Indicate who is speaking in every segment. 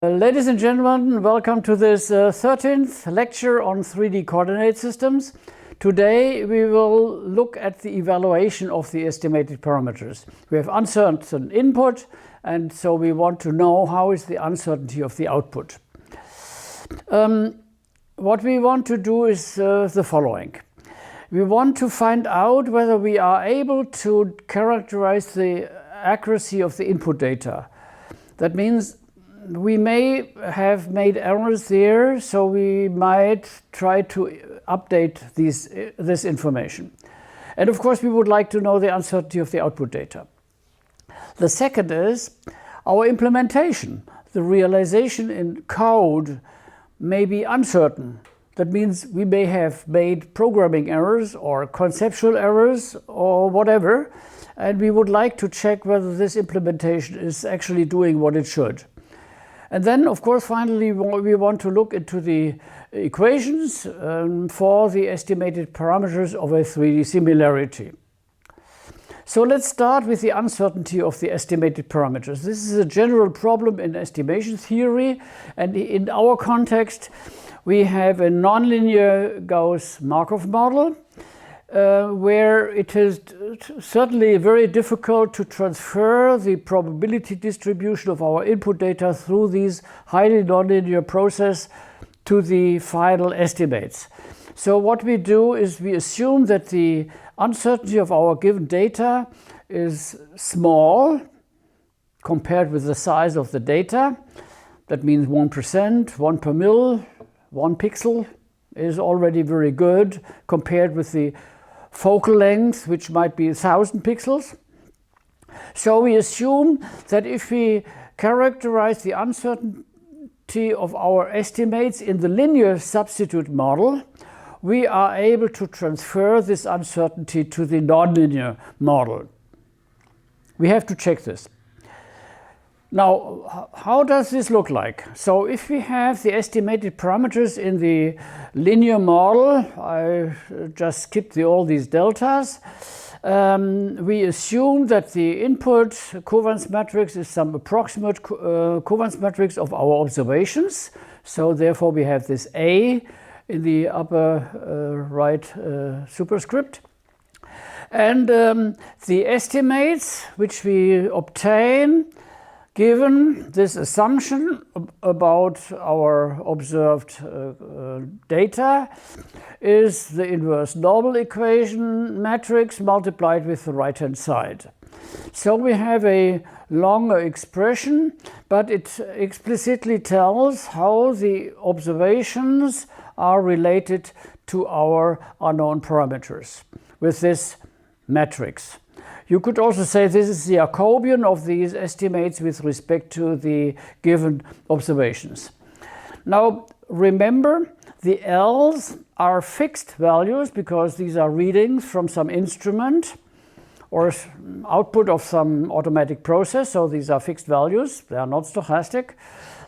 Speaker 1: Ladies and gentlemen, welcome to this 13th lecture on 3D coordinate systems. Today we will look at the evaluation of the estimated parameters. We have uncertain input, and so we want to know how is the uncertainty of the output. What we want to do is the following. We want to find out whether we are able to characterize the accuracy of the input data. That means we may have made errors there, so we might try to update this information. And of course, we would like to know the uncertainty of the output data. The second is our implementation. The realization in code may be uncertain. That means we may have made programming errors or conceptual errors or whatever, and we would like to check whether this implementation is actually doing what it should. And then, of course, finally, we want to look into the equations for the estimated parameters of a 3D similarity. So let's start with the uncertainty of the estimated parameters. This is a general problem in estimation theory, and in our context, we have a nonlinear Gauss-Markov model, where it is certainly very difficult to transfer the probability distribution of our input data through these highly nonlinear process to the final estimates. So what we do is we assume that the uncertainty of our given data is small compared with the size of the data. That means 1%, 1 per mil, 1 pixel is already very good compared with the focal length, which might be 1,000 pixels. So we assume that if we characterize the uncertainty of our estimates in the linear substitute model, we are able to transfer this uncertainty to the nonlinear model. We have to check this. Now, how does this look like? So if we have the estimated parameters in the linear model, I just skipped all these deltas, we assume that the input covariance matrix is some approximate covariance matrix of our observations. So therefore we have this A in the upper right superscript. And the estimates which we obtain given this assumption about our observed data is the inverse normal equation matrix multiplied with the right-hand side. So we have a longer expression, but it explicitly tells how the observations are related to our unknown parameters with this matrix. You could also say this is the Jacobian of these estimates with respect to the given observations. Now, remember, the L's are fixed values because these are readings from some instrument or output of some automatic process, so these are fixed values, they are not stochastic.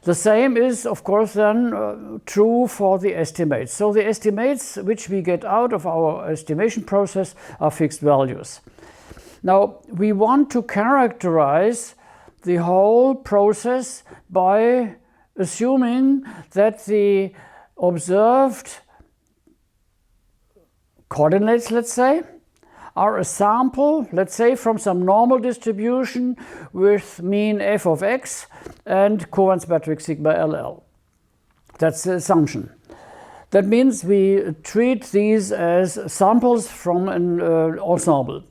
Speaker 1: The same is, of course, then true for the estimates. So the estimates which we get out of our estimation process are fixed values. Now, we want to characterize the whole process by assuming that the observed coordinates, let's say, are a sample, let's say, from some normal distribution with mean f of x and covariance matrix sigma LL. That's the assumption. That means we treat these as samples from an ensemble.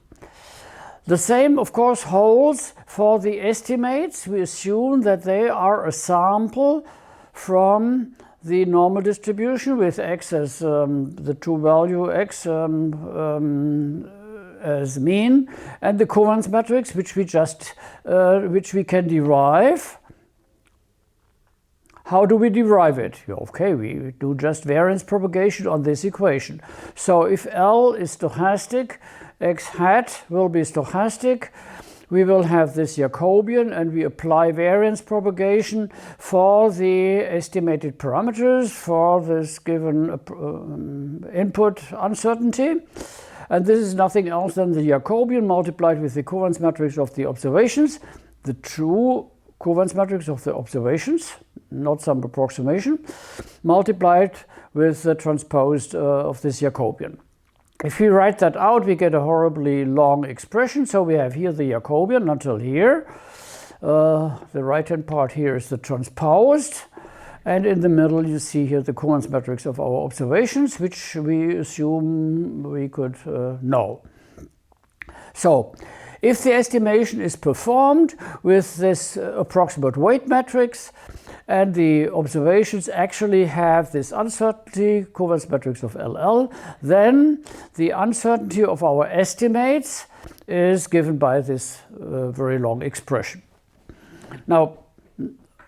Speaker 1: The same, of course, holds for the estimates. We assume that they are a sample from the normal distribution with x as the true value x as mean, and the covariance matrix, which we can derive. How do we derive it? Okay, we do just variance propagation on this equation. So if L is stochastic, x hat will be stochastic. We will have this Jacobian, and we apply variance propagation for the estimated parameters for this given input uncertainty. And this is nothing else than the Jacobian multiplied with the covariance matrix of the observations. The true covariance matrix of the observations, not some approximation, multiplied with the transposed of this Jacobian. If we write that out, we get a horribly long expression. So we have here the Jacobian until here. The right-hand part here is the transposed. And in the middle, you see here the covariance matrix of our observations, which we assume we could know. So if the estimation is performed with this approximate weight matrix, and the observations actually have this uncertainty, covariance matrix of LL, then the uncertainty of our estimates is given by this very long expression. Now,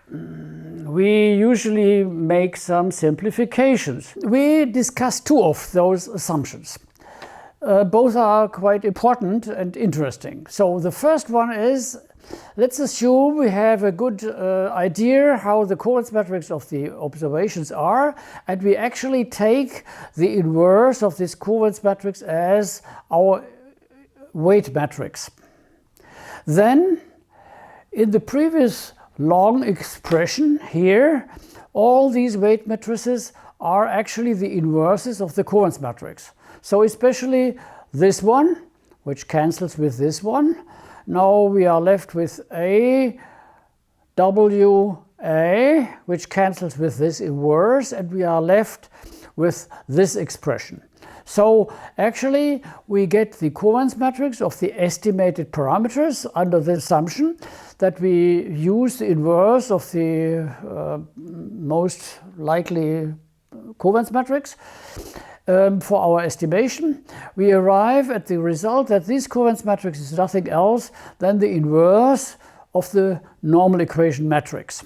Speaker 1: we usually make some simplifications. We discuss two of those assumptions. Both are quite important and interesting. So the first one is, let's assume we have a good idea how the covariance matrix of the observations are, and we actually take the inverse of this covariance matrix as our weight matrix. Then, in the previous long expression here, all these weight matrices are actually the inverses of the covariance matrix. So especially this one, which cancels with this one. Now we are left with A, W, A, which cancels with this inverse, and we are left with this expression. So actually we get the covariance matrix of the estimated parameters under the assumption that we use the inverse of the most likely covariance matrix for our estimation. We arrive at the result that this covariance matrix is nothing else than the inverse of the normal equation matrix.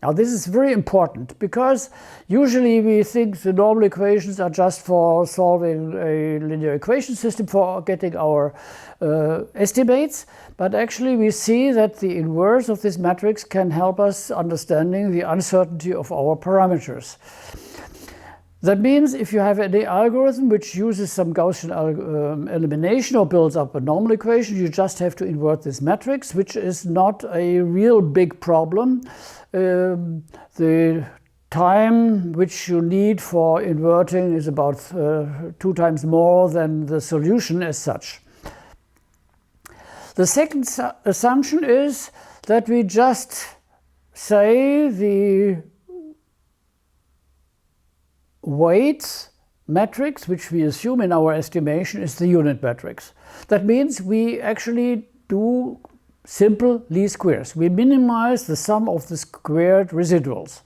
Speaker 1: Now this is very important because usually we think the normal equations are just for solving a linear equation system, for getting our estimates, but actually we see that the inverse of this matrix can help us understanding the uncertainty of our parameters. That means if you have any algorithm which uses some Gaussian elimination or builds up a normal equation, you just have to invert this matrix, which is not a real big problem. The time which you need for inverting is about 2 times more than the solution as such. The second assumption is that we just say the weight matrix, which we assume in our estimation, is the unit matrix. That means we actually do simple least squares. We minimize the sum of the squared residuals.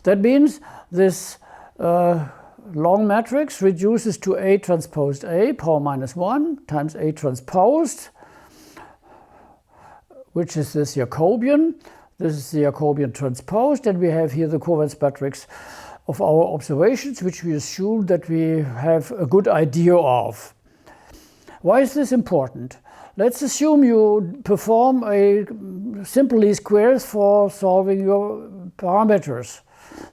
Speaker 1: That means this long matrix reduces to A transposed A power minus 1 times A transposed, which is this Jacobian. This is the Jacobian transposed, and we have here the covariance matrix of our observations, which we assume that we have a good idea of. Why is this important? Let's assume you perform a simple least squares for solving your parameters.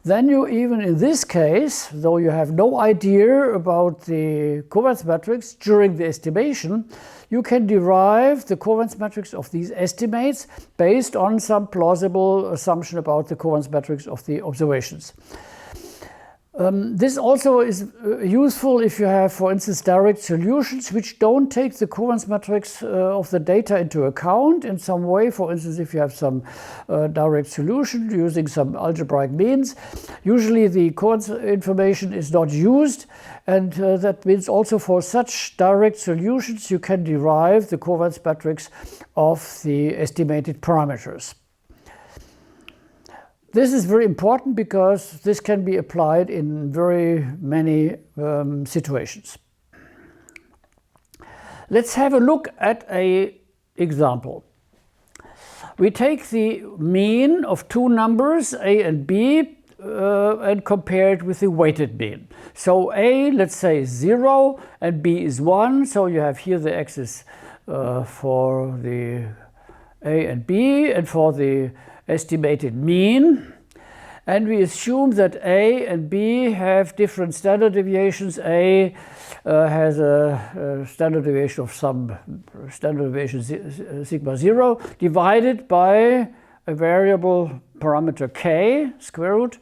Speaker 1: Then you, even in this case, though you have no idea about the covariance matrix during the estimation, you can derive the covariance matrix of these estimates based on some plausible assumption about the covariance matrix of the observations. This also is useful if you have, for instance, direct solutions which don't take the covariance matrix of the data into account in some way. For instance, if you have some direct solution using some algebraic means, usually the covariance information is not used, and that means also for such direct solutions you can derive the covariance matrix of the estimated parameters. This is very important because this can be applied in very many situations. Let's have a look at an example. We take the mean of two numbers, A and B, and compare it with the weighted mean. So A, let's say, is 0 and B is 1. So you have here the axis for the A and B and for the estimated mean. and we assume that A and B have different standard deviations. A has a standard deviation of some standard deviation sigma 0 divided by a variable parameter k square root,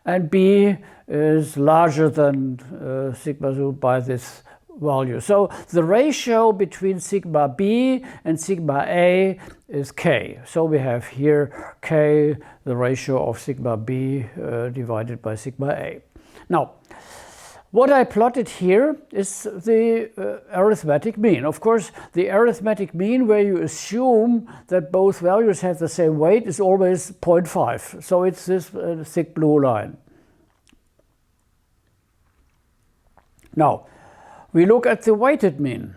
Speaker 1: and B is larger than sigma 0 by this value. So the ratio between sigma B and sigma A is k. So we have here k, the ratio of sigma B divided by sigma A. Now, what I plotted here is the arithmetic mean. Of course, the arithmetic mean, where you assume that both values have the same weight, is always 0.5. So it's this thick blue line. Now, we look at the weighted mean.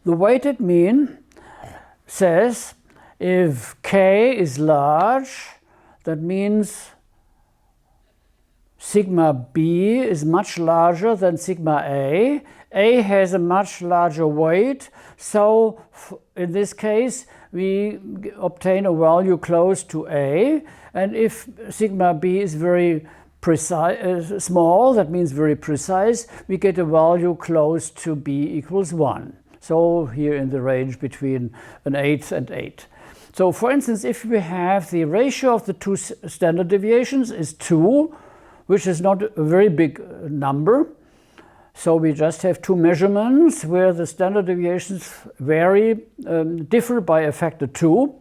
Speaker 1: The weighted mean says if k is large, that means sigma B is much larger than sigma A. A has a much larger weight, so in this case we obtain a value close to A. And if sigma B is very precise, small, that means very precise, we get a value close to B equals 1. So here in the range between an eighth and 8. So for instance, if we have the ratio of the two standard deviations is 2, which is not a very big number, so we just have two measurements where the standard deviations vary, differ by a factor 2,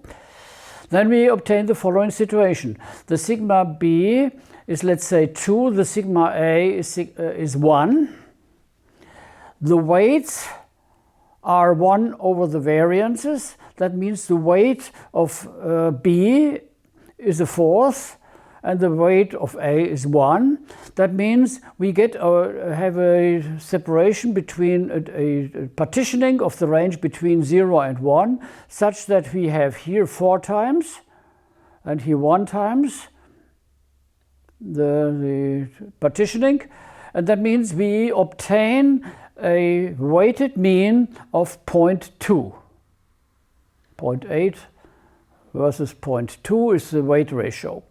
Speaker 1: then we obtain the following situation. The sigma B is, let's say, 2, the sigma A is 1. The weights are 1 over the variances. That means the weight of B is a fourth, and the weight of A is 1. That means we have a separation between a partitioning of the range between 0 and 1, such that we have here 4 times and here 1 times the partitioning, and that means we obtain a weighted mean of 0.2. 0.8 versus 0.2 is the weight ratio.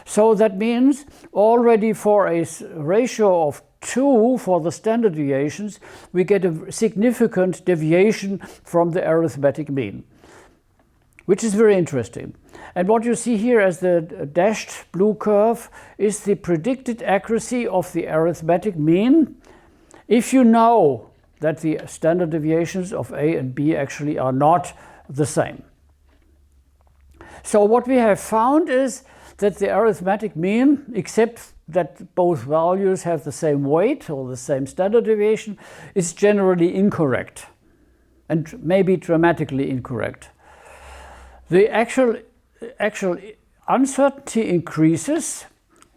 Speaker 1: So that means already for a ratio of 2 for the standard deviations, we get a significant deviation from the arithmetic mean, which is very interesting. And what you see here as the dashed blue curve is the predicted accuracy of the arithmetic mean if you know that the standard deviations of A and B actually are not the same. So what we have found is that the arithmetic mean, except that both values have the same weight or the same standard deviation, is generally incorrect and maybe dramatically incorrect. The actual uncertainty increases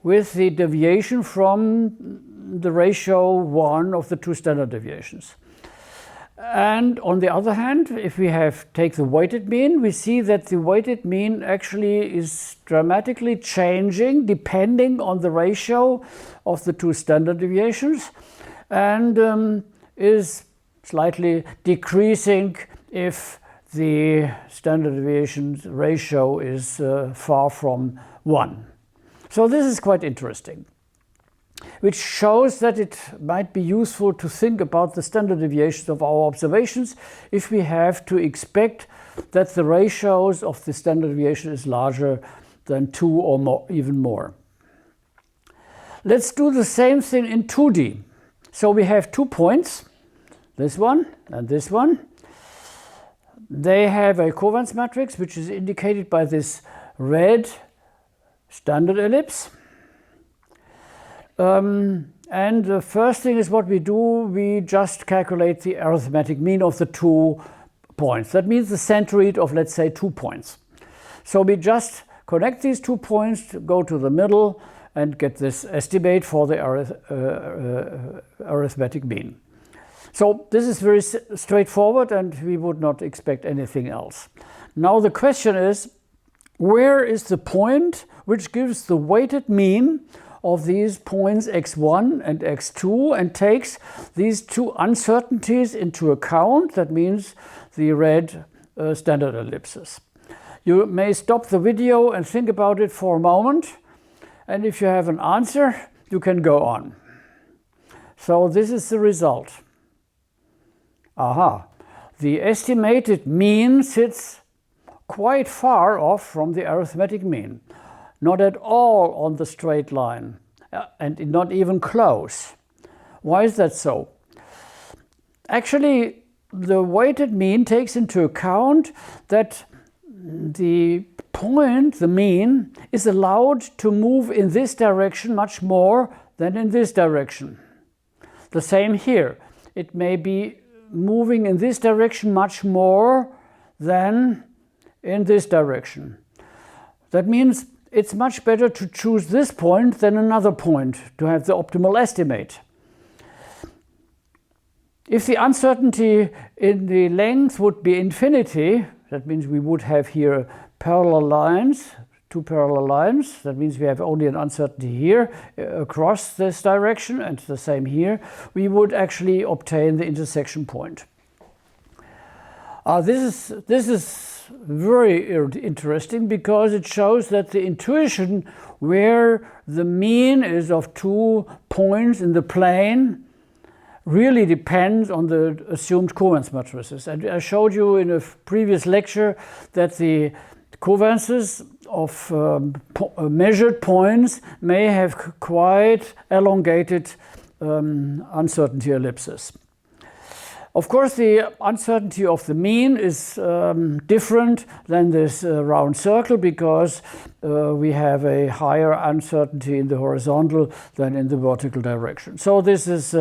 Speaker 1: with the deviation from the ratio 1 of the two standard deviations. And on the other hand, if we take the weighted mean, we see that the weighted mean actually is dramatically changing depending on the ratio of the two standard deviations, and is slightly decreasing if the standard deviation ratio is far from 1. So this is quite interesting, which shows that it might be useful to think about the standard deviations of our observations if we have to expect that the ratios of the standard deviation is larger than 2 or more, even more. Let's do the same thing in 2D. So we have 2 points, this one and this one. They have a covariance matrix, which is indicated by this red standard ellipse. And the first thing is what we do, we just calculate the arithmetic mean of the 2 points. That means the centroid of, let's say, 2 points. So we just connect these 2 points, go to the middle, and get this estimate for the arithmetic mean. So this is very straightforward, and we would not expect anything else. Now the question is, where is the point which gives the weighted mean of these points x1 and x2 and takes these 2 uncertainties into account? That means the red standard ellipses. You may stop the video and think about it for a moment. and if you have an answer, you can go on. So this is the result. Aha, the estimated mean sits quite far off from the arithmetic mean. Not at all on the straight line, and not even close. Why is that so? Actually, the weighted mean takes into account that the point, the mean, is allowed to move in this direction much more than in this direction. The same here. It may be moving in this direction much more than in this direction. That means it's much better to choose this point than another point to have the optimal estimate. If the uncertainty in the length would be infinity, that means we would have here parallel lines, two parallel lines. That means we have only an uncertainty here across this direction, and the same here. We would actually obtain the intersection point. This is very interesting because it shows that the intuition where the mean is of 2 points in the plane really depends on the assumed covariance matrices. And I showed you in a previous lecture that the covariances of measured points may have quite elongated uncertainty ellipses. Of course, the uncertainty of the mean is different than this round circle because we have a higher uncertainty in the horizontal than in the vertical direction. So this is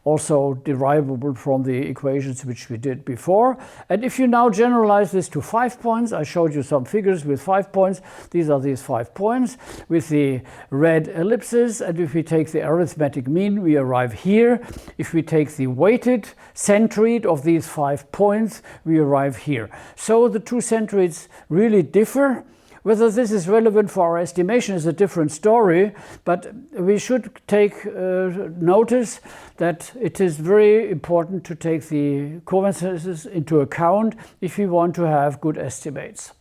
Speaker 1: also derivable from the equations which we did before. And if you now generalize this to 5 points, I showed you some figures with 5 points. These are these 5 points with the red ellipses. And if we take the arithmetic mean, we arrive here. If we take the weighted centroid of these 5 points, we arrive here. So the two centroids really differ. Whether this is relevant for our estimation is a different story, but we should take notice that it is very important to take the covariances into account if we want to have good estimates.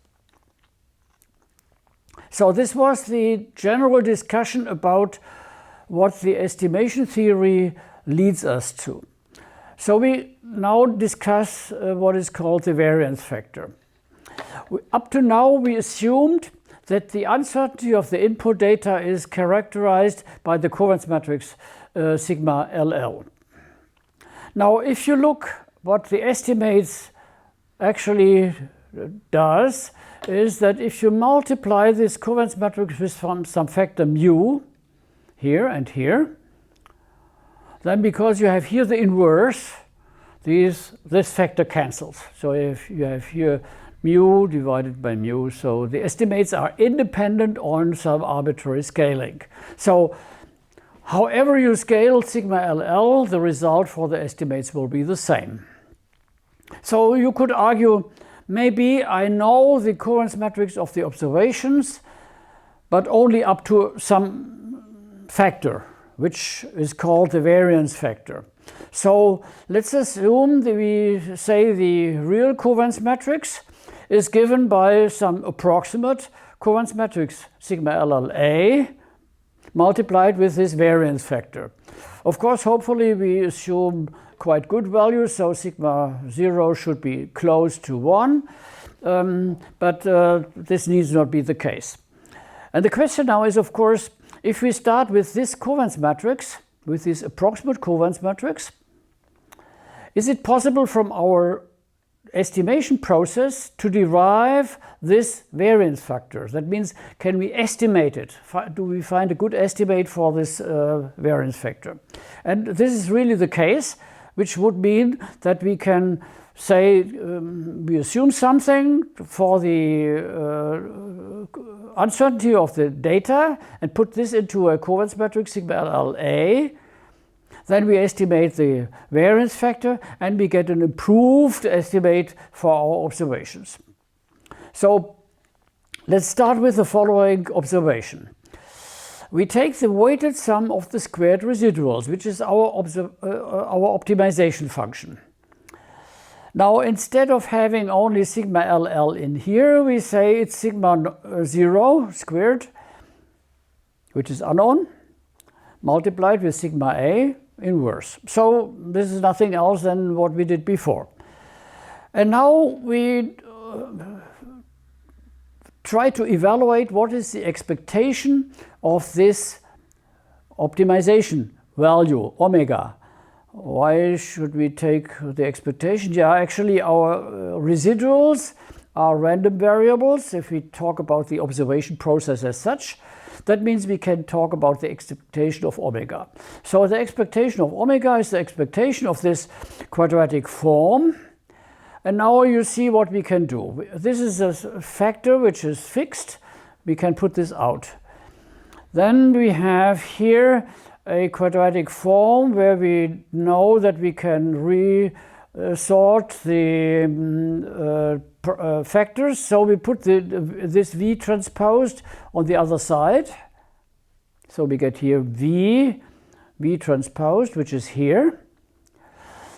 Speaker 1: So this was the general discussion about what the estimation theory leads us to. So we now discuss what is called the variance factor. Up to now, we assumed that the uncertainty of the input data is characterized by the covariance matrix sigma LL. Now, if you look what the estimates actually does, is that if you multiply this covariance matrix with some factor mu, here and here, then because you have here the inverse, this factor cancels. So if you have here mu divided by mu, so the estimates are independent on some arbitrary scaling. So however you scale sigma LL, the result for the estimates will be the same. So you could argue, maybe I know the covariance matrix of the observations, but only up to some factor, which is called the variance factor. So let's assume that we say the real covariance matrix is given by some approximate covariance matrix sigma LLA multiplied with this variance factor. Of course, hopefully we assume quite good values, so sigma 0 should be close to 1, but this needs not be the case. And the question now is, of course, if we start with this covariance matrix, with this approximate covariance matrix, is it possible from our estimation process to derive this variance factor? That means, can we estimate it? Do we find a good estimate for this variance factor? And this is really the case, which would mean that we can say we assume something for the uncertainty of the data and put this into a covariance matrix sigma LLA. Then we estimate the variance factor and we get an improved estimate for our observations. So let's start with the following observation. We take the weighted sum of the squared residuals, which is our optimization function. Now, instead of having only sigma LL in here, we say it's sigma 0 squared which is unknown, multiplied with sigma A inverse. So this is nothing else than what we did before. And now we try to evaluate what is the expectation of this optimization value, omega. Why should we take the expectation? Yeah, actually our residuals are random variables. If we talk about the observation process as such, that means we can talk about the expectation of omega. So the expectation of omega is the expectation of this quadratic form. And now you see what we can do. This is a factor which is fixed. We can put this out. Then we have here a quadratic form where we know that we can resort the factors. So we put this V transposed on the other side. So we get here V transposed, which is here.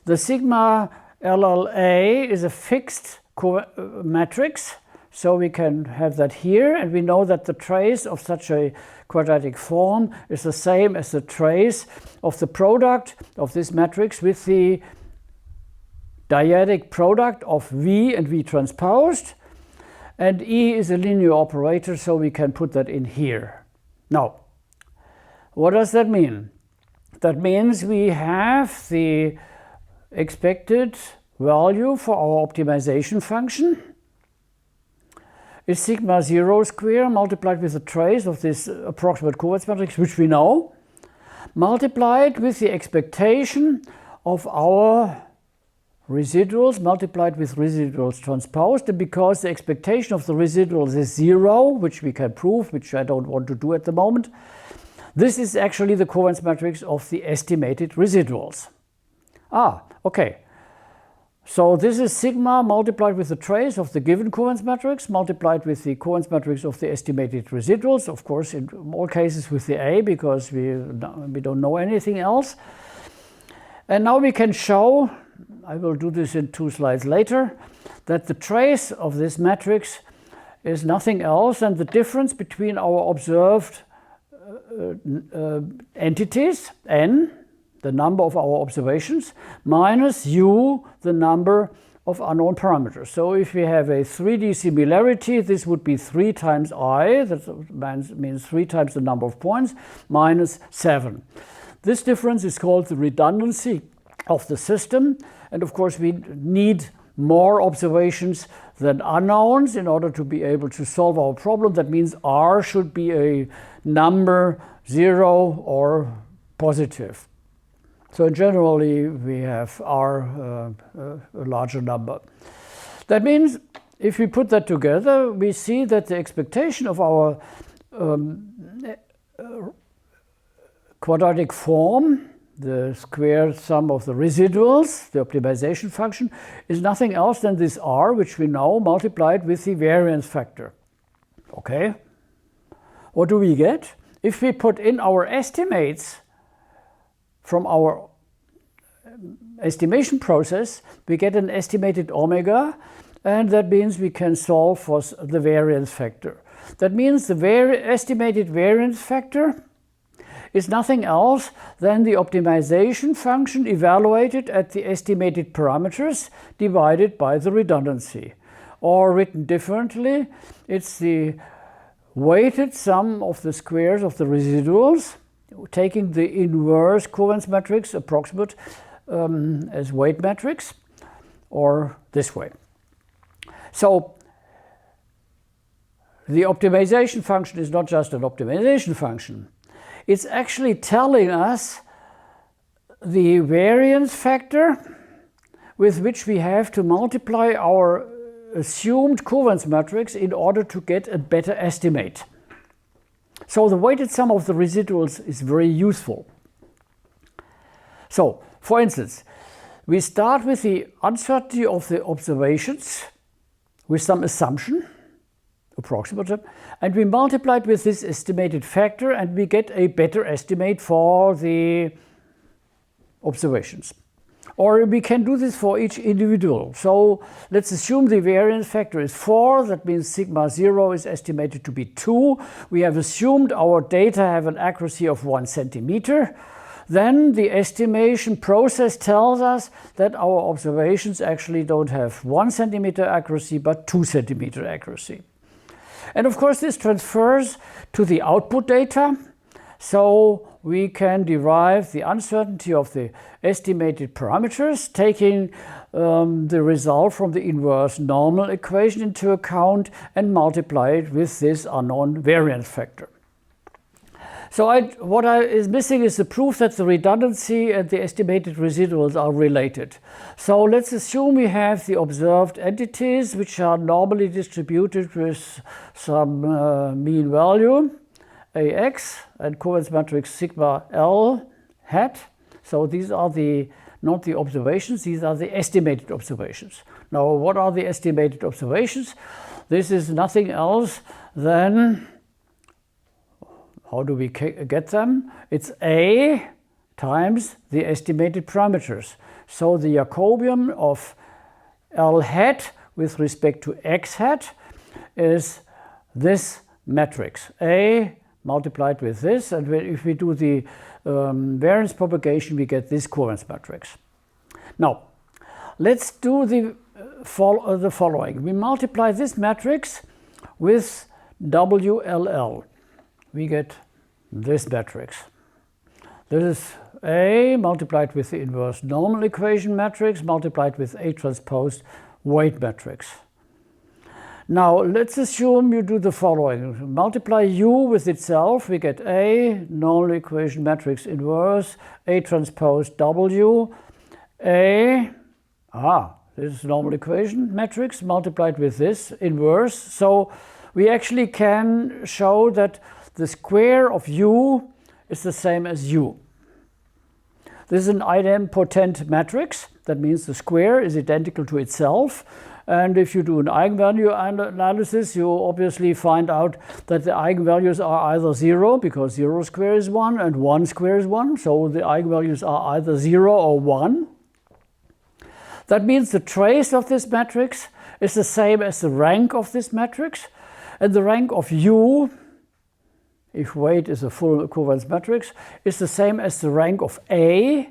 Speaker 1: The sigma LLA is a fixed matrix, so we can have that here, and we know that the trace of such a quadratic form is the same as the trace of the product of this matrix with the dyadic product of V and V transposed, and E is a linear operator, so we can put that in here. Now, what does that mean? That means we have the expected value for our optimization function is sigma 0 square multiplied with the trace of this approximate covariance matrix, which we know, multiplied with the expectation of our residuals multiplied with residuals transposed. And because the expectation of the residuals is 0, which we can prove, which I don't want to do at the moment, this is actually the covariance matrix of the estimated residuals. Okay. So this is sigma multiplied with the trace of the given covariance matrix multiplied with the covariance matrix of the estimated residuals, of course in all cases with the A, because we don't know anything else. And now we can show, I will do this in 2 slides later, that the trace of this matrix is nothing else than the difference between our observed entities, n, the number of our observations, minus u, the number of unknown parameters. So if we have a 3D similarity, this would be 3 times I, that means 3 times the number of points, minus 7. This difference is called the redundancy of the system. And of course, we need more observations than unknowns in order to be able to solve our problem. That means R should be a number 0 or positive. So generally, we have R a larger number. That means if we put that together, we see that the expectation of our quadratic form, the square sum of the residuals, the optimization function, is nothing else than this R, which we know, multiplied with the variance factor. Okay? What do we get? If we put in our estimates from our estimation process, we get an estimated omega, and that means we can solve for the variance factor. That means the estimated variance factor is nothing else than the optimization function evaluated at the estimated parameters divided by the redundancy. Or written differently, it's the weighted sum of the squares of the residuals, taking the inverse covariance matrix approximate as weight matrix, or this way. So the optimization function is not just an optimization function. It's actually telling us the variance factor with which we have to multiply our assumed covariance matrix in order to get a better estimate. So the weighted sum of the residuals is very useful. So, for instance, we start with the uncertainty of the observations with some assumption, approximate, and we multiply it with this estimated factor, and we get a better estimate for the observations. Or we can do this for each individual. So let's assume the variance factor is 4. That means sigma 0 is estimated to be 2. We have assumed our data have an accuracy of 1 centimeter. Then the estimation process tells us that our observations actually don't have 1 centimeter accuracy, but 2 centimeter accuracy. And of course, this transfers to the output data. So we can derive the uncertainty of the estimated parameters, taking the result from the inverse normal equation into account and multiply it with this unknown variance factor. So what is missing is the proof that the redundancy and the estimated residuals are related. So let's assume we have the observed entities which are normally distributed with some mean value, AX, and covariance matrix sigma L hat. So these are not the observations, these are the estimated observations. Now, what are the estimated observations? This is nothing else than, how do we get them? It's A times the estimated parameters. So the Jacobian of L hat with respect to X hat is this matrix, A multiplied with this, and if we do the variance propagation, we get this covariance matrix. Now, let's do the following. We multiply this matrix with WLL. We get this matrix. This is A multiplied with the inverse normal equation matrix multiplied with A transpose weight matrix. Now, let's assume you do the following. Multiply U with itself, we get A, normal equation matrix inverse, A transpose W, A, this is normal equation matrix multiplied with this inverse. So we actually can show that the square of U is the same as U. This is an idempotent matrix. That means the square is identical to itself. And if you do an eigenvalue analysis, you obviously find out that the eigenvalues are either 0, because 0 square is 1 and 1 square is 1. So the eigenvalues are either 0 or 1. That means the trace of this matrix is the same as the rank of this matrix. And the rank of U, if weight is a full covariance matrix, is the same as the rank of A.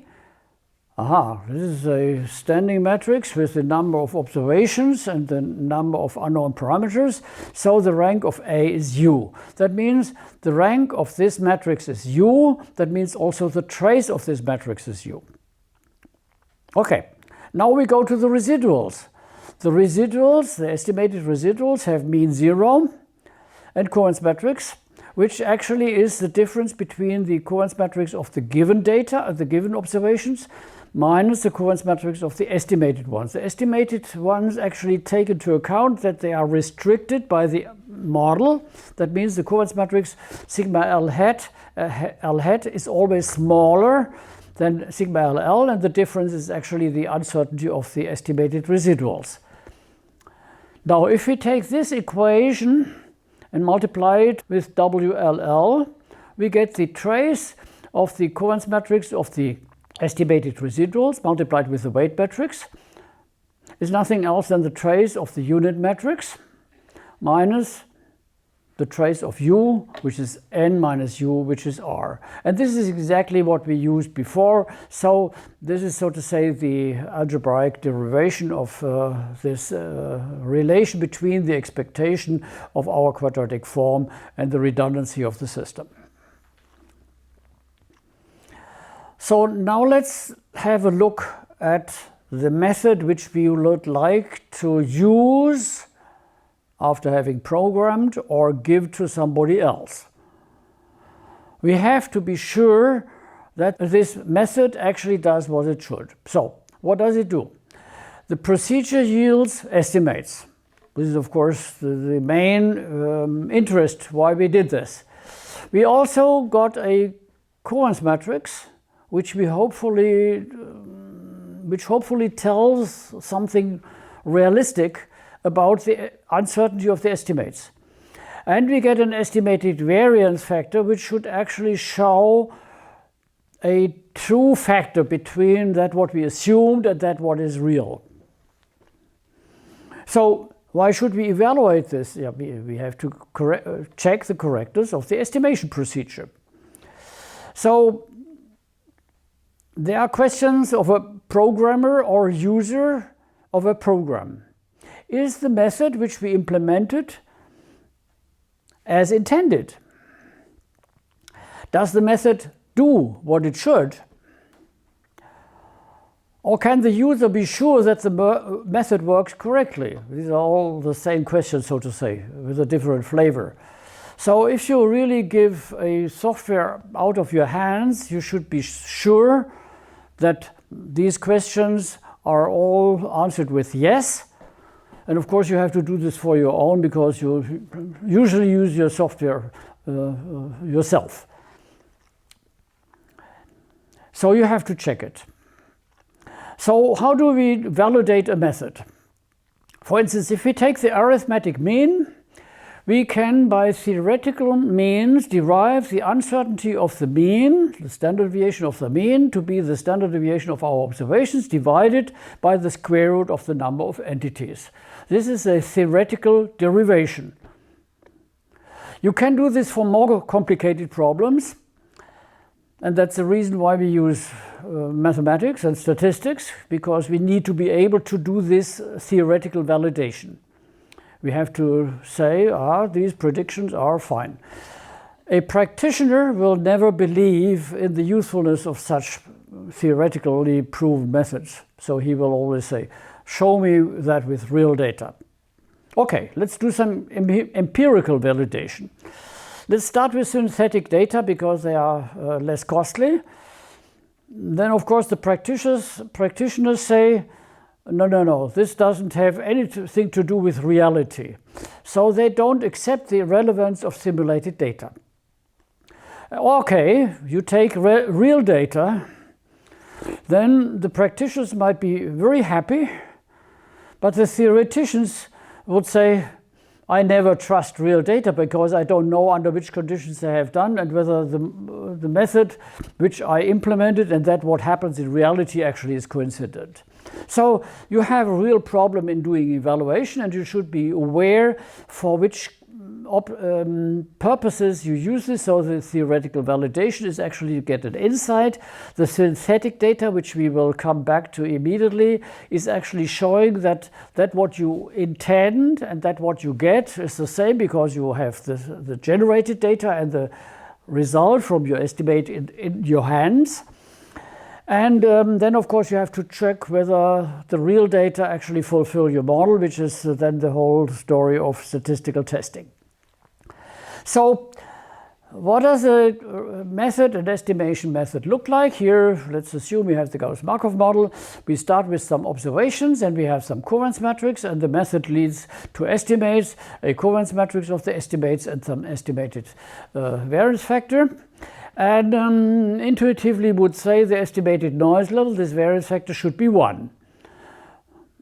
Speaker 1: This is a standing matrix with the number of observations and the number of unknown parameters. So the rank of A is U. That means the rank of this matrix is U. That means also the trace of this matrix is U. Okay, now we go to the residuals. The residuals, the estimated residuals, have mean 0 and covariance matrix, which actually is the difference between the covariance matrix of the given data, the given observations, minus the covariance matrix of the estimated ones. The estimated ones actually take into account that they are restricted by the model. That means the covariance matrix sigma L hat is always smaller than sigma LL, and the difference is actually the uncertainty of the estimated residuals. Now, if we take this equation and multiply it with WLL, we get the trace of the covariance matrix of the estimated residuals multiplied with the weight matrix is nothing else than the trace of the unit matrix minus the trace of U, which is N minus U, which is R. And this is exactly what we used before. So this is, so to say, the algebraic derivation of this relation between the expectation of our quadratic form and the redundancy of the system. So now let's have a look at the method which we would like to use after having programmed or give to somebody else. We have to be sure that this method actually does what it should. So what does it do? The procedure yields estimates. This is, of course, the main interest why we did this. We also got a covariance matrix which hopefully tells something realistic about the uncertainty of the estimates. And we get an estimated variance factor which should actually show a true factor between that what we assumed and that what is real. So why should we evaluate this? Yeah, we have to check the correctness of the estimation procedure. So there are questions of a programmer or user of a program. Is the method which we implemented as intended? Does the method do what it should? Or can the user be sure that the method works correctly? These are all the same questions, so to say, with a different flavor. So if you really give a software out of your hands, you should be sure that these questions are all answered with yes. And of course you have to do this for your own, because you usually use your software yourself. So you have to check it. So how do we validate a method? For instance, if we take the arithmetic mean, we can by theoretical means derive the uncertainty of the mean, the standard deviation of the mean, to be the standard deviation of our observations divided by the square root of the number of entities. This is a theoretical derivation. You can do this for more complicated problems, and that's the reason why we use mathematics and statistics, because we need to be able to do this theoretical validation. We have to say, these predictions are fine. A practitioner will never believe in the usefulness of such theoretically proved methods. So he will always say, show me that with real data. Okay, let's do some empirical validation. Let's start with synthetic data because they are less costly. Then, of course, the practitioners say, no, this doesn't have anything to do with reality. So they don't accept the relevance of simulated data. Okay, you take real data, then the practitioners might be very happy, but the theoreticians would say, I never trust real data because I don't know under which conditions they have done and whether the method which I implemented and that what happens in reality actually is coincident. So you have a real problem in doing evaluation, and you should be aware for which purposes you use this. So the theoretical validation is actually to get an insight. The synthetic data, which we will come back to immediately, is actually showing that what you intend and that what you get is the same, because you have the generated data and the result from your estimate in your hands. And then, of course, you have to check whether the real data actually fulfill your model, which is then the whole story of statistical testing. So what does a method, an estimation method, look like? Here, let's assume we have the Gauss-Markov model. We start with some observations, and we have some covariance matrix, and the method leads to estimates, a covariance matrix of the estimates, and some estimated variance factor. And intuitively would say the estimated noise level, this variance factor, should be 1.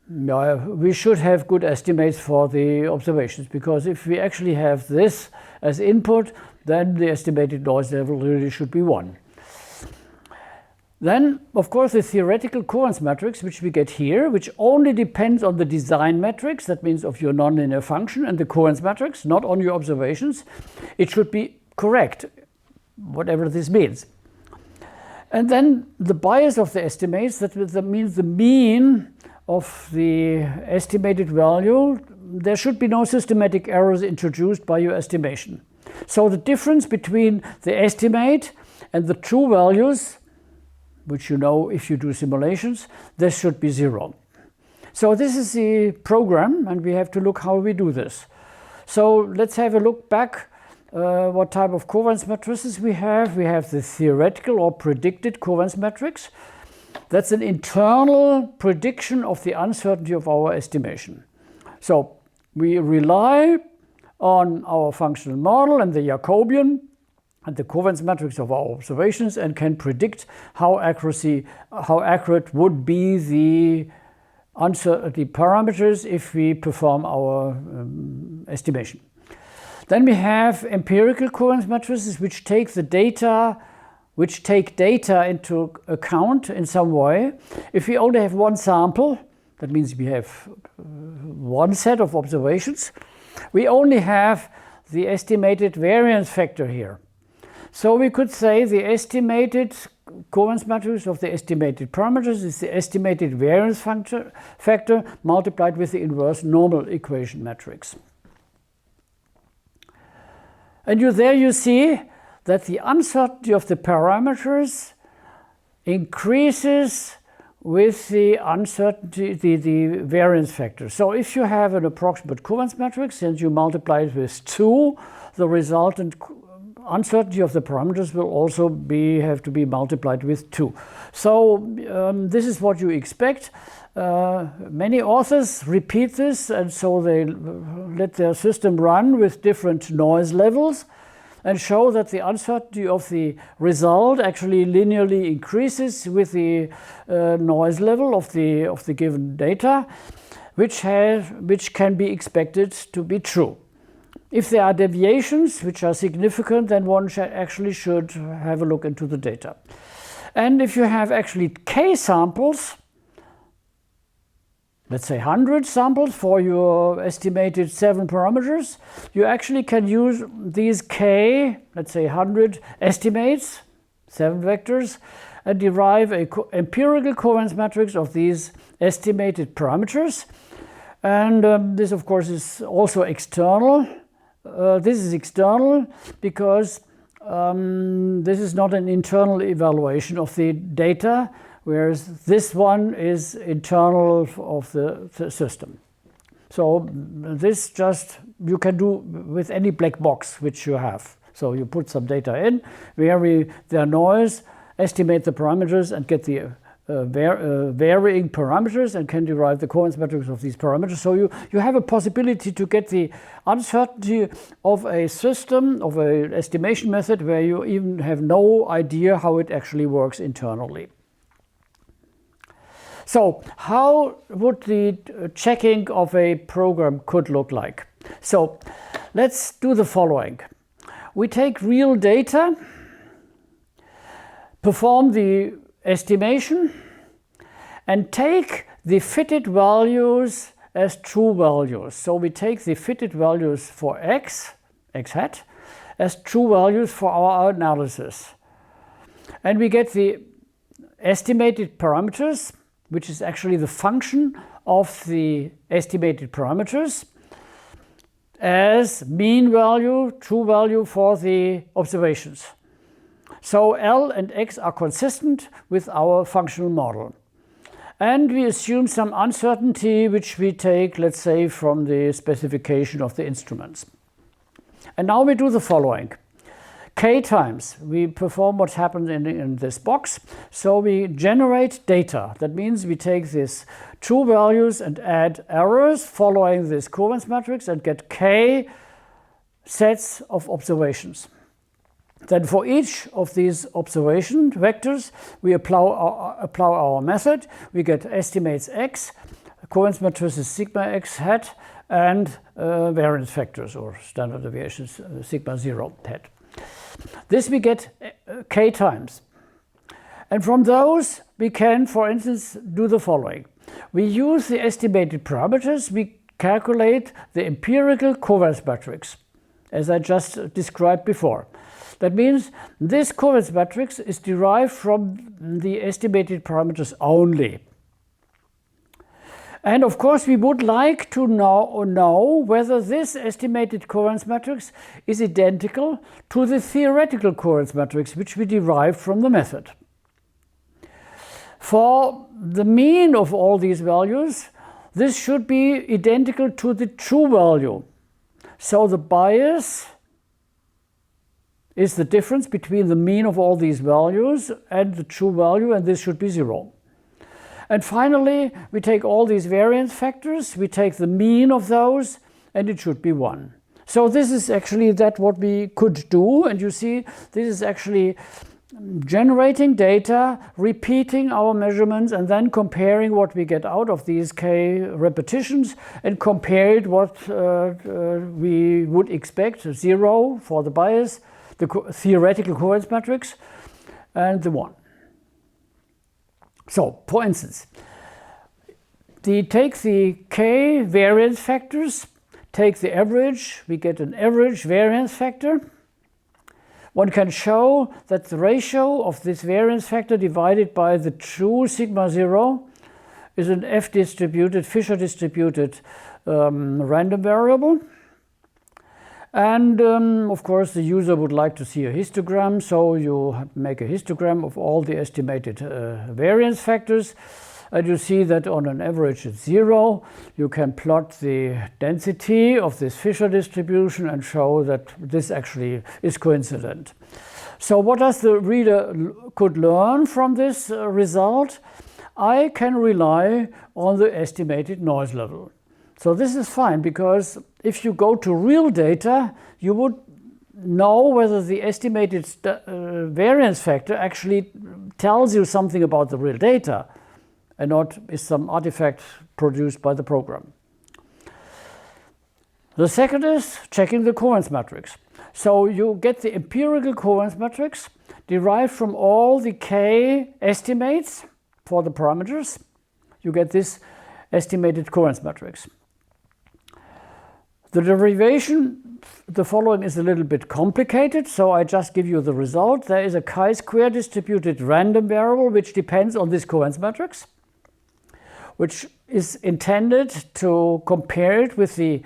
Speaker 1: We should have good estimates for the observations, because if we actually have this as input, then the estimated noise level really should be 1. Then, of course, the theoretical covariance matrix, which we get here, which only depends on the design matrix, that means of your nonlinear function, and the covariance matrix, not on your observations, it should be correct, whatever this means. And then the bias of the estimates, that means the mean of the estimated value, there should be no systematic errors introduced by your estimation. So the difference between the estimate and the true values, which you know if you do simulations, there should be 0. So this is the program, and we have to look how we do this. So let's have a look back. What type of covariance matrices we have. We have the theoretical or predicted covariance matrix. That's an internal prediction of the uncertainty of our estimation. So we rely on our functional model and the Jacobian and the covariance matrix of our observations, and can predict how accurate would be the uncertainty parameters if we perform our estimation. Then we have empirical covariance matrices, which take the data which take data into account in some way. If we only have one sample, that means we have one set of observations, we only have the estimated variance factor here. So we could say the estimated covariance matrix of the estimated parameters is the estimated variance factor multiplied with the inverse normal equation matrix. And there you see that the uncertainty of the parameters increases with the uncertainty, the variance factor. So if you have an approximate covariance matrix and you multiply it with 2, the resultant uncertainty of the parameters will also have to be multiplied with 2. So this is what you expect. Many authors repeat this, and so they let their system run with different noise levels and show that the uncertainty of the result actually linearly increases with the noise level of the given data, which can be expected to be true. If there are deviations which are significant, then one actually should have a look into the data. And if you have actually k samples, let's say 100 samples for your estimated 7 parameters, you actually can use these k, let's say 100 estimates, 7 vectors, and derive an empirical covariance matrix of these estimated parameters. And this, of course, is also external. This is external because this is not an internal evaluation of the data, whereas this one is internal of the system. So this just you can do with any black box which you have. So you put some data in, vary their noise, estimate the parameters, and get the varying parameters, and can derive the covariance matrix of these parameters. So you have a possibility to get the uncertainty of a system, of an estimation method, where you even have no idea how it actually works internally. So how would the checking of a program could look like? So let's do the following. We take real data, perform the estimation, and take the fitted values as true values. So we take the fitted values for x hat, as true values for our analysis. And we get the estimated parameters, which is actually the function of the estimated parameters, as mean value, true value for the observations. So L and X are consistent with our functional model. And we assume some uncertainty, which we take, let's say, from the specification of the instruments. And now we do the following. K times, we perform what happens in this box. So we generate data. That means we take these true values and add errors following this covariance matrix and get K sets of observations. Then for each of these observation vectors, we apply our method. We get estimates x, covariance matrices sigma x hat, and variance factors or standard deviations sigma 0 hat. This we get k times. And from those, we can, for instance, do the following. We use the estimated parameters. We calculate the empirical covariance matrix, as I just described before. That means this covariance matrix is derived from the estimated parameters only. And of course, we would like to know whether this estimated covariance matrix is identical to the theoretical covariance matrix, which we derived from the method. For the mean of all these values, this should be identical to the true value. So the bias is the difference between the mean of all these values and the true value, and this should be 0. And finally, we take all these variance factors, we take the mean of those, and it should be 1. So this is actually what we could do, and you see this is actually generating data, repeating our measurements, and then comparing what we get out of these k repetitions, and compare it what we would expect, 0 for the bias, the theoretical covariance matrix, and the 1. So, for instance, take the k variance factors, take the average, we get an average variance factor. One can show that the ratio of this variance factor divided by the true sigma 0 is an F-distributed, Fisher-distributed random variable. And of course, the user would like to see a histogram, so you make a histogram of all the estimated variance factors. And you see that on an average it's 0. You can plot the density of this Fisher distribution and show that this actually is coincident. So what does the reader could learn from this result? I can rely on the estimated noise level. So this is fine, because if you go to real data, you would know whether the estimated variance factor actually tells you something about the real data, and not is some artifact produced by the program. The second is checking the covariance matrix. So you get the empirical covariance matrix derived from all the k estimates for the parameters. You get this estimated covariance matrix. The derivation, the following is a little bit complicated, so I just give you the result. There is a chi-square distributed random variable which depends on this covariance matrix, which is intended to compare it with the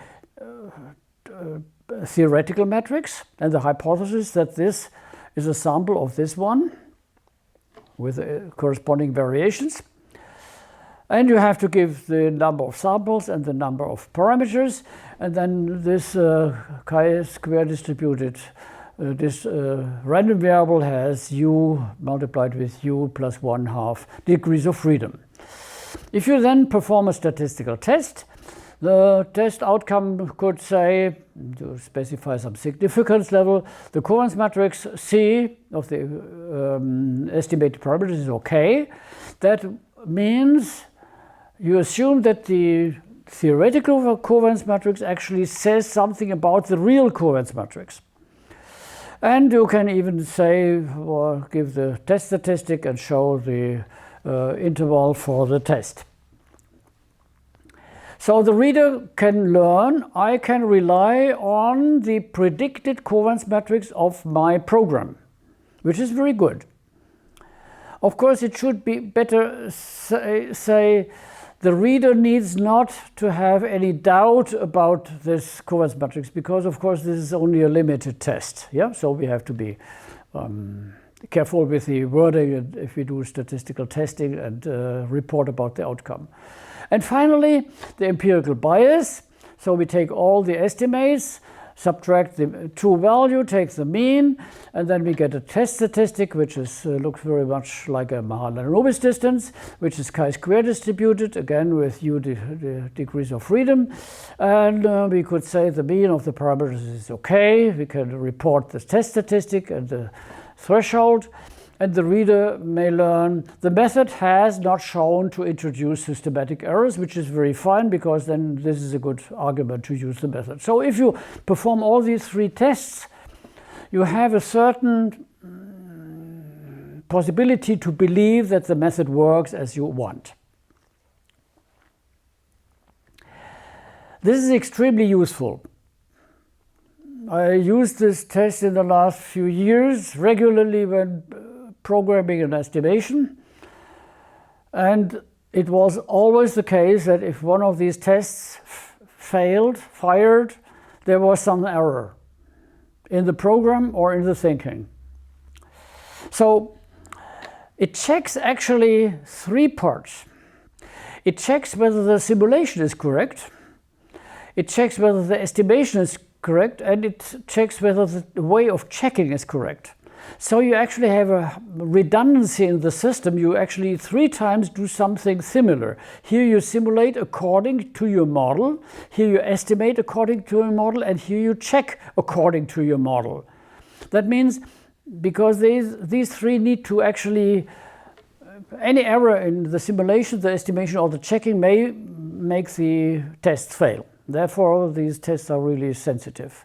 Speaker 1: theoretical matrix and the hypothesis that this is a sample of this one with corresponding variations. And you have to give the number of samples and the number of parameters, and then this chi-square distributed this random variable has u multiplied with u plus 1/2 degrees of freedom. If you then perform a statistical test, the test outcome could say, to specify some significance level, the covariance matrix C of the estimated parameters is okay. That means you assume that the theoretical covariance matrix actually says something about the real covariance matrix. And you can even say, or give the test statistic and show the interval for the test. So the reader can learn, I can rely on the predicted covariance matrix of my program, which is very good. Of course, it should be better say the reader needs not to have any doubt about this covariance matrix, because of course this is only a limited test. Yeah, so we have to be careful with the wording if we do statistical testing and report about the outcome. And finally, the empirical bias. So we take all the estimates, subtract the true value, take the mean, and then we get a test statistic, which is looks very much like a Mahalan-Rubis distance, which is chi-square distributed, again with u degrees of freedom. And we could say the mean of the parameters is okay. We can report the test statistic and the threshold. And the reader may learn the method has not shown to introduce systematic errors, which is very fine, because then this is a good argument to use the method. So if you perform all these three tests, you have a certain possibility to believe that the method works as you want. This is extremely useful. I used this test in the last few years regularly when programming an estimation, and it was always the case that if one of these tests fired, there was some error in the program or in the thinking. So it checks actually three parts. It checks whether the simulation is correct, it checks whether the estimation is correct, and it checks whether the way of checking is correct. So you actually have a redundancy in the system. You actually 3 times do something similar. Here you simulate according to your model, here you estimate according to your model, and here you check according to your model. That means because these 3 need to actually, any error in the simulation, the estimation, or the checking may make the test fail. Therefore, these tests are really sensitive.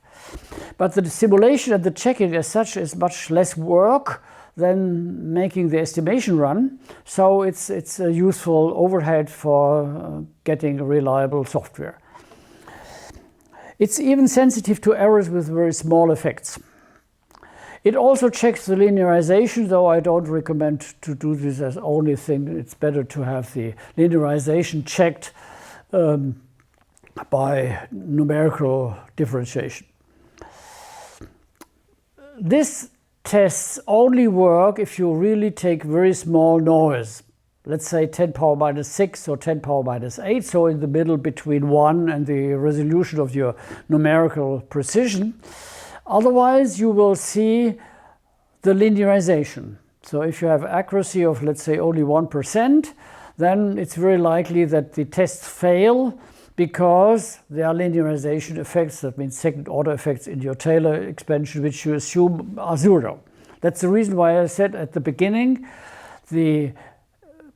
Speaker 1: But the simulation and the checking as such is much less work than making the estimation run. So it's a useful overhead for getting reliable software. It's even sensitive to errors with very small effects. It also checks the linearization, though I don't recommend to do this as only thing. It's better to have the linearization checked by numerical differentiation. This tests only work if you really take very small noise. Let's say 10 power minus 6 or 10 power minus 8, so in the middle between 1 and the resolution of your numerical precision. Otherwise, you will see the linearization. So if you have accuracy of, let's say, only 1%, then it's very likely that the tests fail because there are linearization effects, that means second-order effects in your Taylor expansion, which you assume are 0. That's the reason why I said at the beginning, the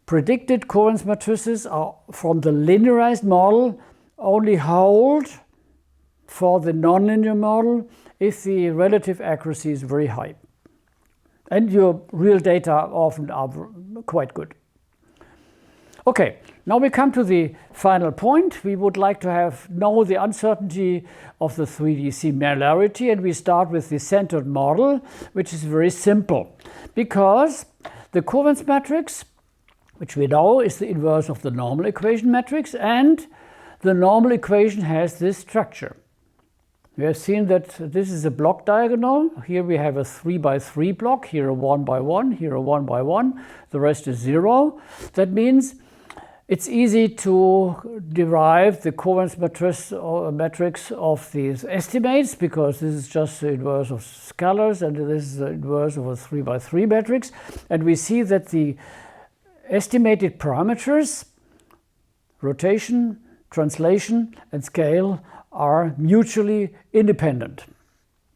Speaker 1: predicted covariance matrices are from the linearized model only hold for the nonlinear model if the relative accuracy is very high. And your real data often are quite good. Okay, now we come to the final point. We would like to know the uncertainty of the 3D similarity, and we start with the centered model, which is very simple, because the covariance matrix, which we know is the inverse of the normal equation matrix, and the normal equation has this structure. We have seen that this is a block diagonal. Here we have a 3 by 3 block, here a 1 by 1, here a 1 by 1. The rest is 0. That means it's easy to derive the covariance matrix of these estimates, because this is just the inverse of scalars, and this is the inverse of a 3 by 3 matrix. And we see that the estimated parameters, rotation, translation, and scale, are mutually independent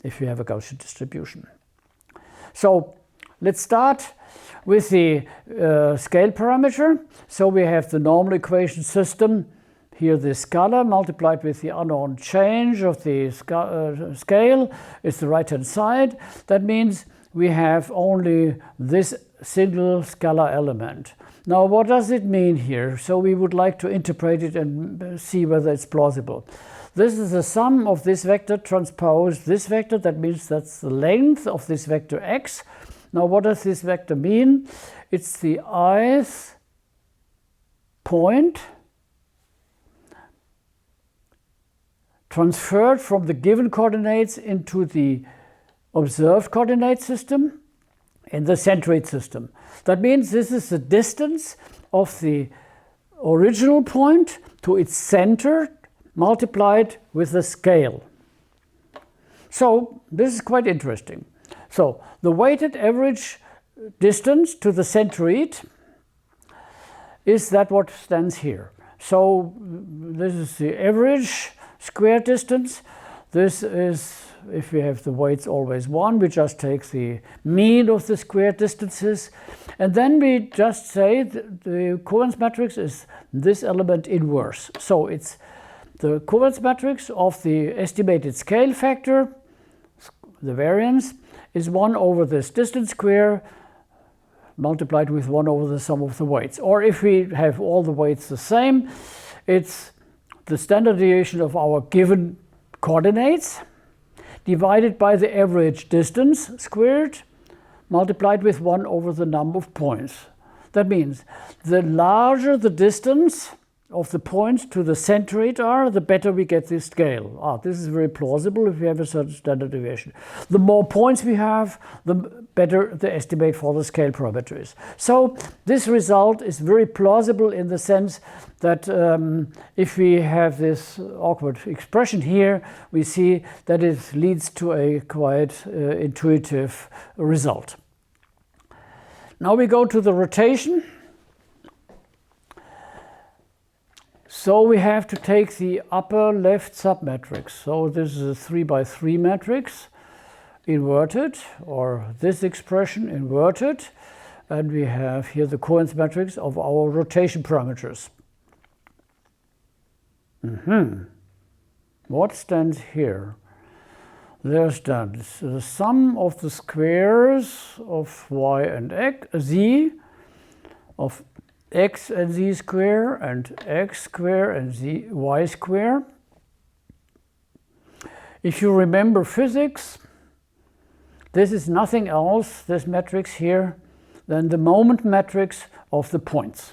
Speaker 1: if you have a Gaussian distribution. So let's start with the scale parameter. So we have the normal equation system. Here the scalar multiplied with the unknown change of the scale is the right-hand side. That means we have only this single scalar element. Now, what does it mean here? So we would like to interpret it and see whether it's plausible. This is the sum of this vector transpose this vector. That means that's the length of this vector x. Now, what does this vector mean? It's the ith point transferred from the given coordinates into the observed coordinate system in the centroid system. That means this is the distance of the original point to its center multiplied with the scale. So this is quite interesting. So the weighted average distance to the centroid is that what stands here. So this is the average square distance. This is, if we have the weights always 1, we just take the mean of the square distances. And then we just say the covariance matrix is this element inverse. So it's the covariance matrix of the estimated scale factor, the variance, is 1 over this distance square multiplied with 1 over the sum of the weights. Or if we have all the weights the same, it's the standard deviation of our given coordinates divided by the average distance squared multiplied with 1 over the number of points. That means the larger the distance of the points to the centroid are, the better we get this scale. This is very plausible if we have a certain standard deviation. The more points we have, the better the estimate for the scale parameter is. So this result is very plausible in the sense that if we have this awkward expression here, we see that it leads to a quite intuitive result. Now we go to the rotation. So we have to take the upper left submatrix. So this is a 3 by 3 matrix inverted, or this expression inverted. And we have here the covariance matrix of our rotation parameters. What stands here? there's done the sum of the squares of y and x, z, of x and z square and x square and y square. If you remember physics, this is nothing else, this matrix here, than the moment matrix of the points.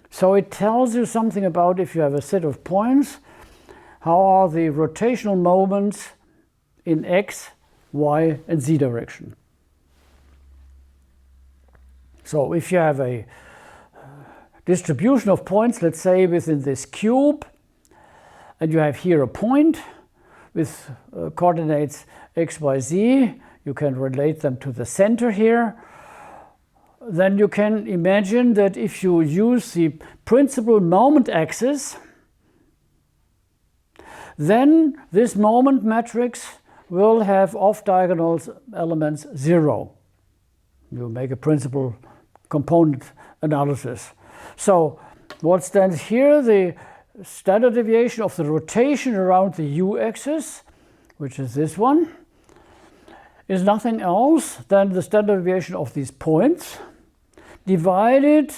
Speaker 1: So it tells you something about, if you have a set of points, how are the rotational moments in x, y, and z direction. So if you have a distribution of points, let's say within this cube, and you have here a point with coordinates x, y, z, you can relate them to the center here, then you can imagine that if you use the principal moment axis, then this moment matrix will have off-diagonal elements 0. You make a principal component analysis. So what stands here, the standard deviation of the rotation around the u-axis, which is this one, is nothing else than the standard deviation of these points divided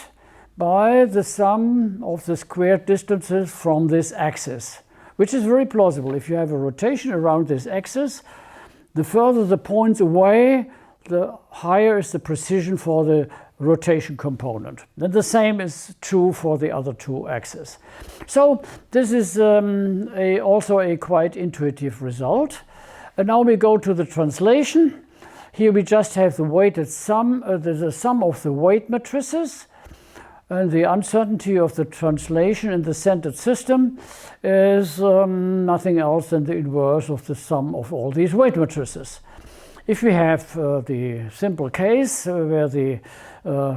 Speaker 1: by the sum of the squared distances from this axis, which is very plausible. If you have a rotation around this axis, the further the points away, the higher is the precision for the rotation component. And the same is true for the other two axes. So this is also a quite intuitive result. And now we go to the translation. Here we just have the weighted sum, the sum of the weight matrices. And the uncertainty of the translation in the centered system is nothing else than the inverse of the sum of all these weight matrices. If we have the simple case where the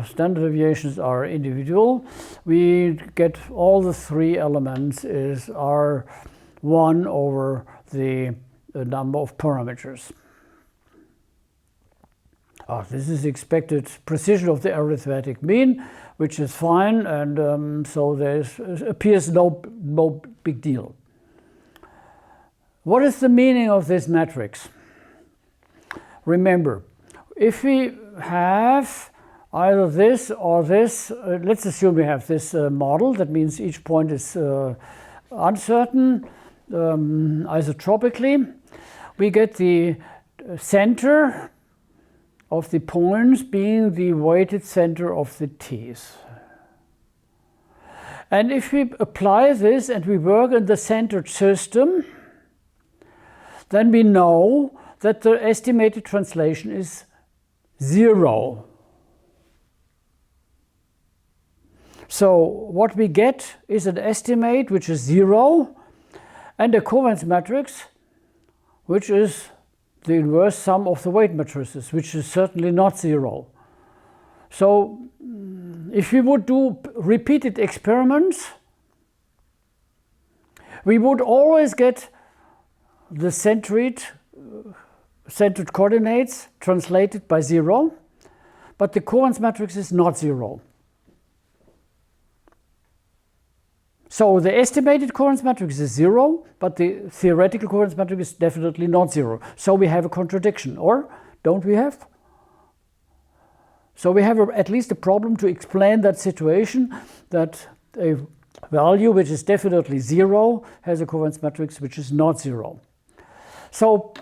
Speaker 1: standard deviations are individual, we get all the three elements is R1 over the number of parameters. This is expected precision of the arithmetic mean, which is fine, and so there appears no big deal. What is the meaning of this matrix? Remember, if we have either this or this, let's assume we have this model, that means each point is uncertain isotropically, we get the center of the points being the weighted center of the t's. And if we apply this and we work in the centered system, then we know that the estimated translation is 0. So what we get is an estimate which is 0 and a covariance matrix which is the inverse sum of the weight matrices, which is certainly not 0. So if we would do repeated experiments, we would always get the centered coordinates translated by 0, but the covariance matrix is not 0. So the estimated covariance matrix is 0, but the theoretical covariance matrix is definitely not 0. So we have a contradiction, or don't we have? So we have at least a problem to explain that situation, that a value which is definitely 0 has a covariance matrix which is not 0. So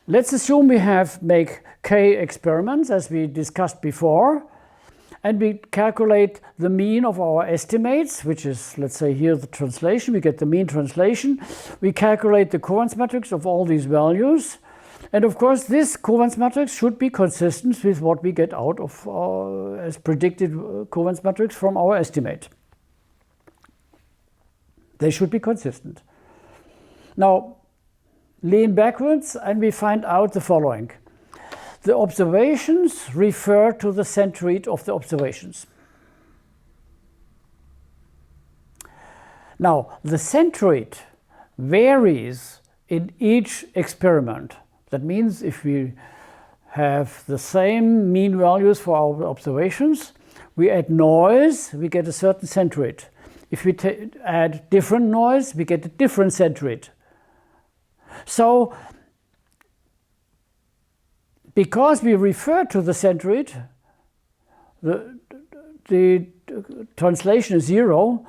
Speaker 1: let's assume we make k experiments, as we discussed before, and we calculate the mean of our estimates, which is, let's say here, the translation. We get the mean translation. We calculate the covariance matrix of all these values. And of course, this covariance matrix should be consistent with what we get out of as predicted covariance matrix from our estimate. They should be consistent. Now, lean backwards and we find out the following. The observations refer to the centroid of the observations. Now, the centroid varies in each experiment. That means if we have the same mean values for our observations, we add noise, we get a certain centroid. If we add different noise, we get a different centroid. So because we refer to the centroid, the translation is 0,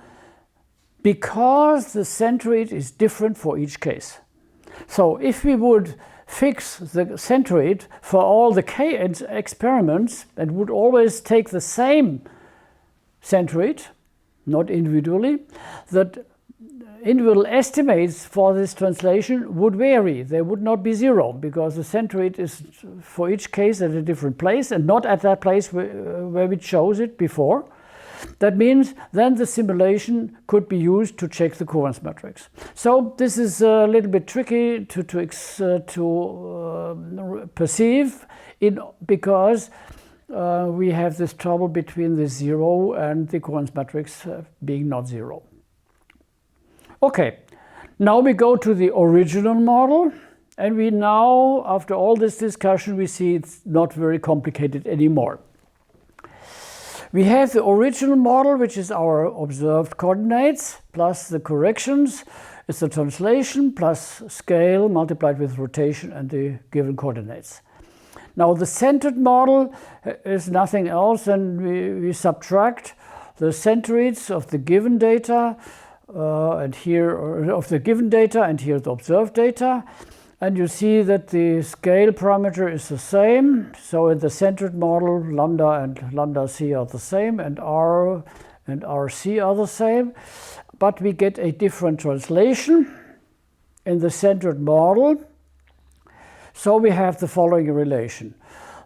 Speaker 1: because the centroid is different for each case. So if we would fix the centroid for all the k experiments and would always take the same centroid, not individually, that individual estimates for this translation would vary. They would not be 0 because the centroid is for each case at a different place and not at that place where we chose it before. That means then the simulation could be used to check the covariance matrix. So this is a little bit tricky to perceive because we have this trouble between the 0 and the covariance matrix being not 0. Okay, now we go to the original model, and we now, after all this discussion, we see it's not very complicated anymore. We have the original model, which is our observed coordinates, plus the corrections. It's the translation plus scale multiplied with rotation and the given coordinates. Now the centered model is nothing else than we subtract the centroids of the given data and here of the given data and here the observed data. And you see that the scale parameter is the same. So in the centered model, lambda and lambda c are the same, and r and rc are the same. But we get a different translation in the centered model. So we have the following relation.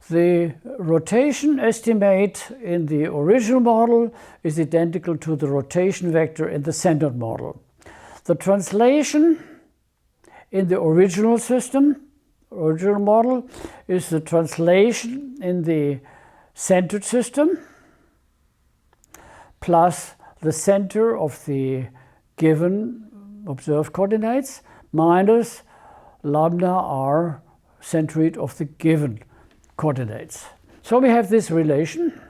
Speaker 1: The rotation estimate in the original model is identical to the rotation vector in the centered model. The translation in the original model, is the translation in the centered system plus the center of the given observed coordinates minus lambda r centroid of the given coordinates. So we have this relation,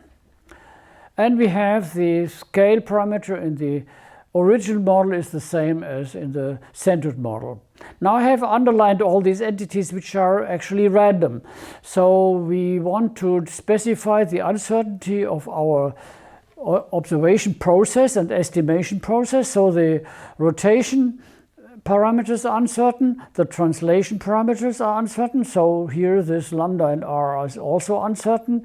Speaker 1: and we have the scale parameter in the original model is the same as in the centered model. Now I have underlined all these entities which are actually random. So we want to specify the uncertainty of our observation process and estimation process. So the rotation parameters are uncertain, the translation parameters are uncertain. So here this lambda and r is also uncertain.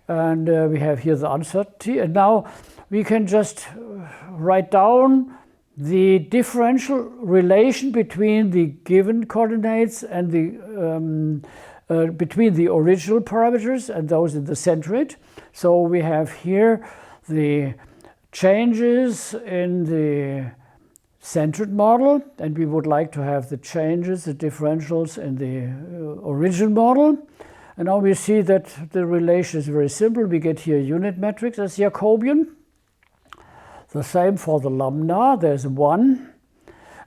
Speaker 1: And we have here the uncertainty. And now we can just write down the differential relation between the given coordinates and the between the original parameters and those in the centroid. So we have here the changes in the centered model, and we would like to have the changes, the differentials in the original model. And now we see that the relation is very simple. We get here unit matrix as Jacobian. The same for the lambda, there's 1.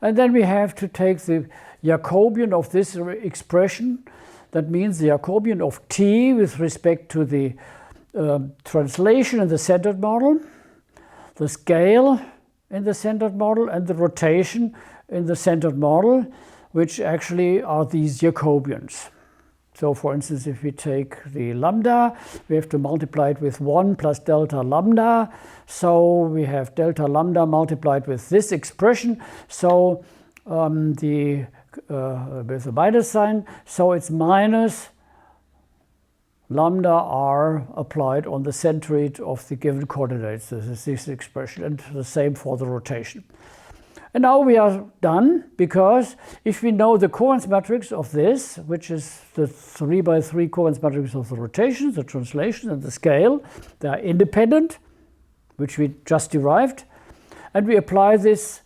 Speaker 1: And then we have to take the Jacobian of this expression. That means the Jacobian of t with respect to the translation in the centered model, the scale in the centered model, and the rotation in the centered model, which actually are these Jacobians. So for instance, if we take the lambda, we have to multiply it with 1 plus delta lambda. So we have delta lambda multiplied with this expression. So with the minus sign, so it's minus lambda r applied on the centroid of the given coordinates. This is this expression, and the same for the rotation. And now we are done, because if we know the covariance matrix of this, which is the 3 by 3 covariance matrix of the rotation, the translation, and the scale, they are independent, which we just derived, and we apply this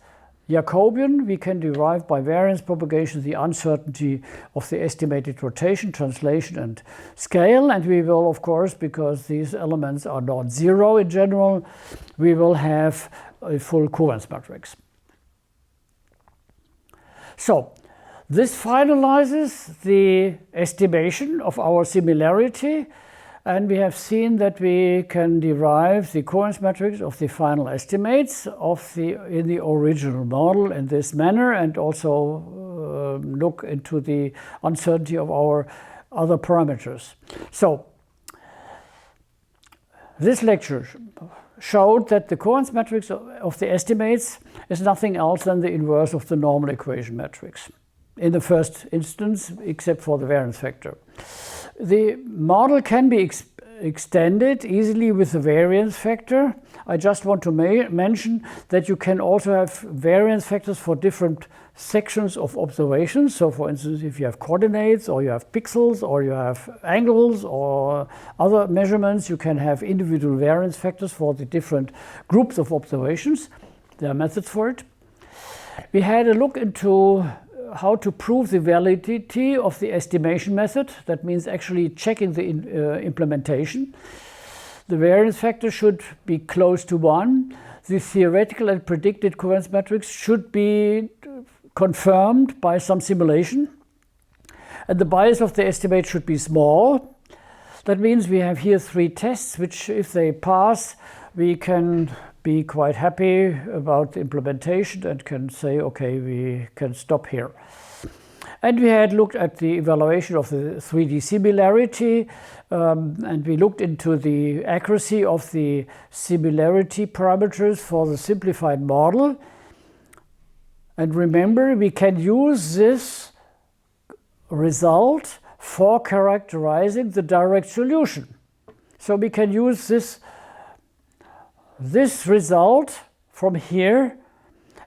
Speaker 1: Jacobian, we can derive by variance propagation the uncertainty of the estimated rotation, translation, and scale. And we will, of course, because these elements are not zero in general, we will have a full covariance matrix. So this finalizes the estimation of our similarity, and we have seen that we can derive the covariance matrix of the final estimates of in the original model in this manner, and also look into the uncertainty of our other parameters. So this lecture showed that the covariance matrix of the estimates is nothing else than the inverse of the normal equation matrix in the first instance, except for the variance factor. The model can be extended easily with the variance factor. I just want to mention that you can also have variance factors for different sections of observations. So for instance, if you have coordinates, or you have pixels, or you have angles, or other measurements, you can have individual variance factors for the different groups of observations. There are methods for it. We had a look into how to prove the validity of the estimation method. That means actually checking the implementation. The variance factor should be close to 1. The theoretical and predicted covariance matrix should be confirmed by some simulation. And the bias of the estimate should be small. That means we have here 3 tests, which if they pass, we can be quite happy about the implementation and can say, okay, we can stop here. And we had looked at the evaluation of the 3D similarity, and we looked into the accuracy of the similarity parameters for the simplified model. And remember, we can use this result for characterizing the direct solution. So we can use this result from here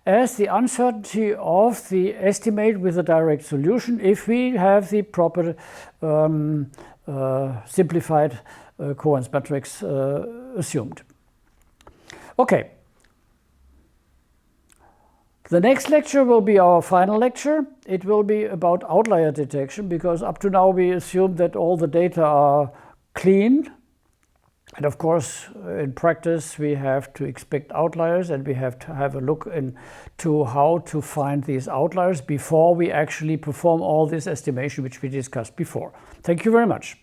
Speaker 1: as the uncertainty of the estimate with a direct solution if we have the proper simplified covariance matrix assumed. Okay. The next lecture will be our final lecture. It will be about outlier detection, because up to now we assumed that all the data are clean. And of course, in practice, we have to expect outliers, and we have to have a look into how to find these outliers before we actually perform all this estimation which we discussed before. Thank you very much.